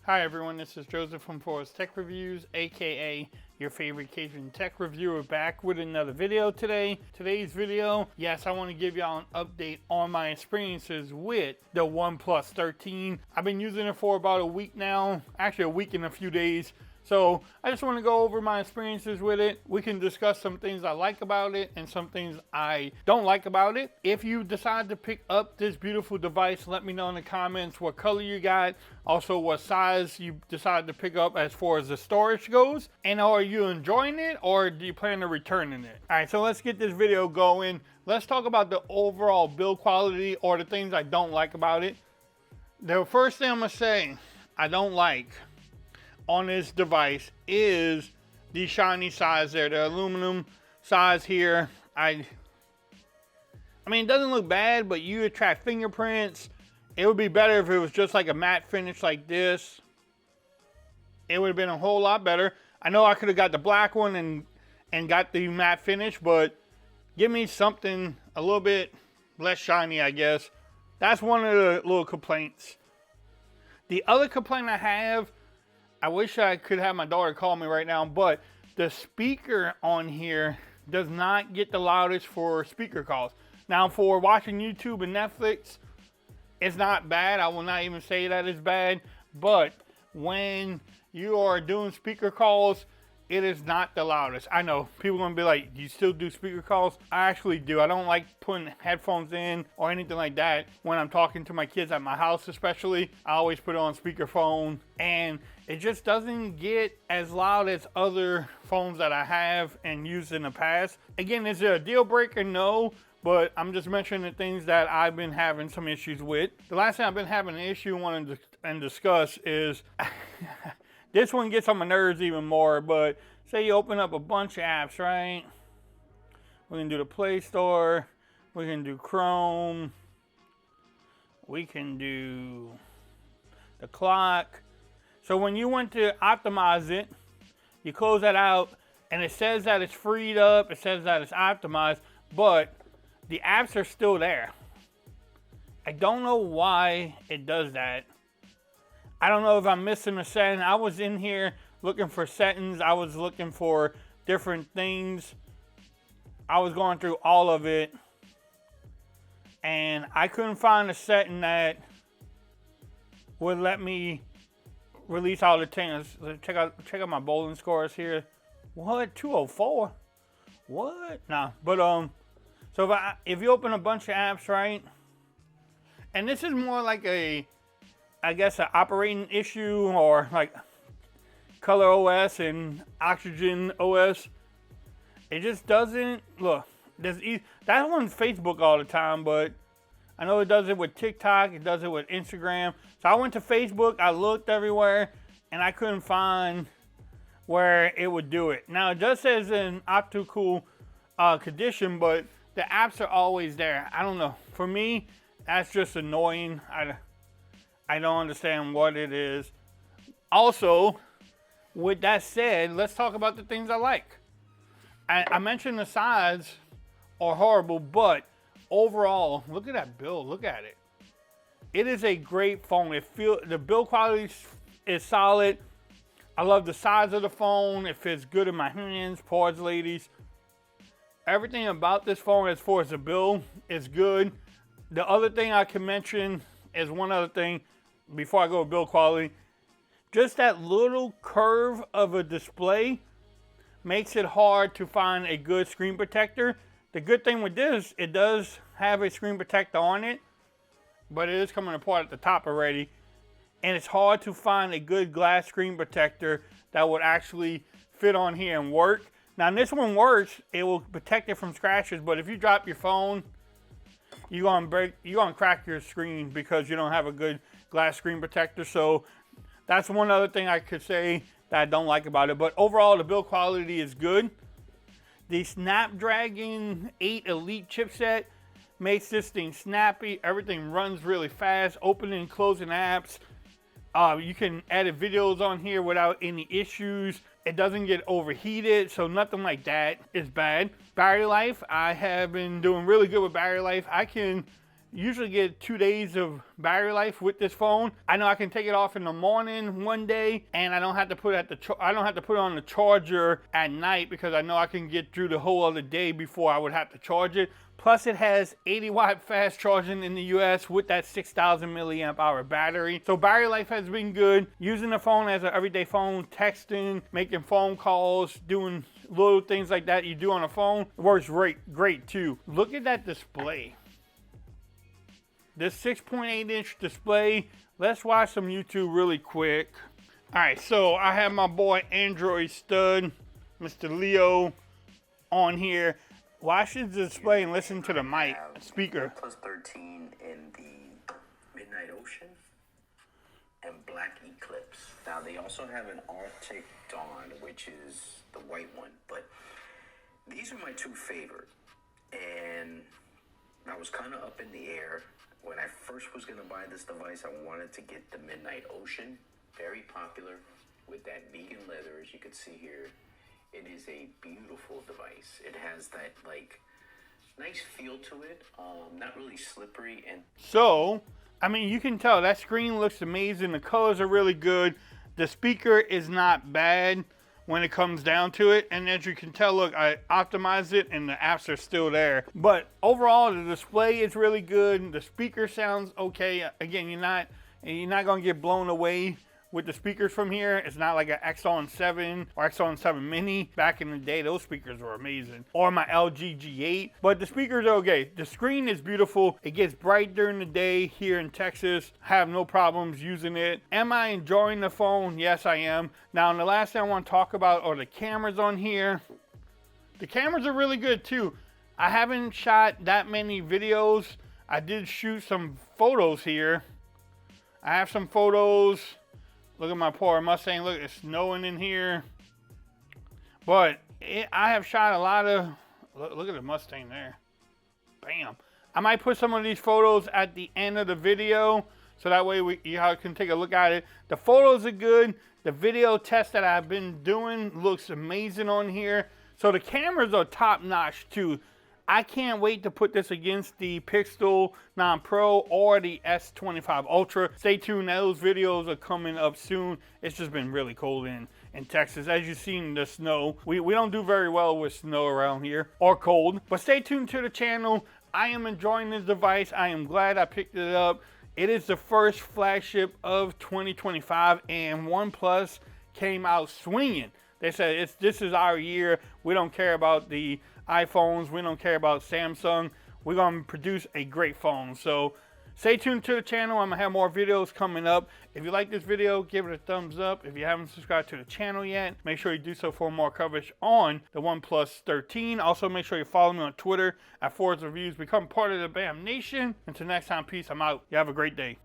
Hi everyone, this is Joseph from Forest Tech Reviews, aka your favorite Cajun tech reviewer, back with another video today. Today's video, yes, I want to give y'all an update on my experiences with the OnePlus 13. I've been using it for about a week now, actually a week and a few days. So I just want to go over my experiences with it. We can discuss some things I like about it and some things I don't like about it. If you decide to pick up this beautiful device, let me know in the comments what color you got, also what size you decide to pick up as far as the storage goes, and are you enjoying it or do you plan on returning it? All right, so let's get this video going. Let's talk about the overall build quality or the things I don't like about it. The first thing I'm gonna say I don't like on this device is the shiny size there, the aluminum size here. I mean, it doesn't look bad, but you attract fingerprints. It would be better if it was just like a matte finish like this. It would have been a whole lot better. I know I could have got the black one and got the matte finish, but give me something a little bit less shiny, I guess. That's one of the little complaints. The other complaint I have, I wish I could have my daughter call me right now, but the speaker on here does not get the loudest for speaker calls. Now for watching YouTube and Netflix, it's not bad. I will not even say that it's bad, but when you are doing speaker calls, it is not the loudest. I know people are gonna be like, you still do speaker calls? I actually do. I don't like putting headphones in or anything like that when I'm talking to my kids at my house, especially. I always put it on speakerphone, and it just doesn't get as loud as other phones that I have and used in the past. Again, is it a deal breaker? No, but I'm just mentioning the things that I've been having some issues with. The last thing I've been having an issue wanting to discuss is this one gets on my nerves even more, but say you open up a bunch of apps, right? We can do the Play Store, we can do Chrome, we can do the clock. So when you went to optimize it, you close that out, and it says that it's freed up, it says that it's optimized, but the apps are still there. I don't know why it does that. I don't know if I'm missing a setting. I was in here looking for settings. I was looking for different things. I was going through all of it, and I couldn't find a setting that would let me release all the things. Let's check out my bowling scores here. What? 204? What? Nah. But so if you open a bunch of apps, right? And this is more like I guess an operating issue, or like Color OS and Oxygen OS. It just doesn't look. That one's Facebook all the time, but I know it does it with TikTok. It does it with Instagram. So I went to Facebook. I looked everywhere, and I couldn't find where it would do it. Now it does say it's in optical condition, but the apps are always there. I don't know. For me, that's just annoying. I don't understand what it is. Also, with that said, let's talk about the things I like. I mentioned the sides are horrible, but overall, look at that build. Look at it. It is a great phone. The build quality is solid. I love the size of the phone. It fits good in my hands. Pause, ladies. Everything about this phone as far as the build is good. The other thing I can mention is one other thing before I go to build quality. Just that little curve of a display makes it hard to find a good screen protector. The good thing with this, it does have a screen protector on it, but it is coming apart at the top already. And it's hard to find a good glass screen protector that would actually fit on here and work. Now this one works, it will protect it from scratches, but if you drop your phone, you're gonna crack your screen because you don't have a good glass screen protector. So that's one other thing I could say that I don't like about it. But overall, the build quality is good. The Snapdragon 8 Elite chipset makes this thing snappy. Everything runs really fast. Opening and closing apps. You can edit videos on here without any issues. It doesn't get overheated, so nothing like that is bad. Battery life, I have been doing really good with battery life. I can Usually get 2 days of battery life with this phone. I know I can take it off in the morning one day, and I don't have to put it on the charger at night, because I know I can get through the whole other day before I would have to charge it. Plus, it has 80-watt fast charging in the US with that 6,000 milliamp hour battery. So battery life has been good. Using the phone as an everyday phone, texting, making phone calls, doing little things like that you do on a phone, it works great too. Look at that display. This 6.8-inch display. Let's watch some YouTube really quick. All right, so I have my boy Android Stud, Mr. Leo, on here. Watch the display and listen to the mic speaker. Oneplus 13 in the Midnight Ocean and Black Eclipse. Now they also have an Arctic Dawn, which is the white one, but these are my two favorite. And I was kind of up in the air. When I first was going to buy this device, I wanted to get the Midnight Ocean, very popular with that vegan leather, as you can see here. It is a beautiful device. It has that like nice feel to it, not really slippery. And so, I mean, you can tell that screen looks amazing. The colors are really good. The speaker is not bad when it comes down to it. And as you can tell, look, I optimized it and the apps are still there. But overall, the display is really good. The speaker sounds okay. Again, you're not gonna get blown away with the speakers from here. It's not like an Exxon 7 or Exxon 7 Mini. Back in the day, those speakers were amazing. Or my LG G8. But the speakers are okay. The screen is beautiful. It gets bright during the day here in Texas. I have no problems using it. Am I enjoying the phone? Yes, I am. Now, the last thing I want to talk about are the cameras on here. The cameras are really good too. I haven't shot that many videos. I did shoot some photos here. I have some photos. Look at my poor Mustang. Look, it's snowing in here. But I have shot a lot of... Look at the Mustang there. Bam. I might put some of these photos at the end of the video, so that way you can take a look at it. The photos are good. The video test that I've been doing looks amazing on here. So the cameras are top notch too. I can't wait to put this against the Pixel 9 Pro or the S25 Ultra. Stay tuned, those videos are coming up soon. It's just been really cold in Texas. As you've seen, the snow. We don't do very well with snow around here, or cold. But stay tuned to the channel. I am enjoying this device. I am glad I picked it up. It is the first flagship of 2025, and OnePlus came out swinging. They said, this is our year. We don't care about the iPhones. We don't care about Samsung. We're going to produce a great phone. So stay tuned to the channel. I'm going to have more videos coming up. If you like this video, give it a thumbs up. If you haven't subscribed to the channel yet, make sure you do so for more coverage on the OnePlus 13. Also, make sure you follow me on Twitter at Fords Reviews. Become part of the BAM Nation. Until next time, peace. I'm out. You have a great day.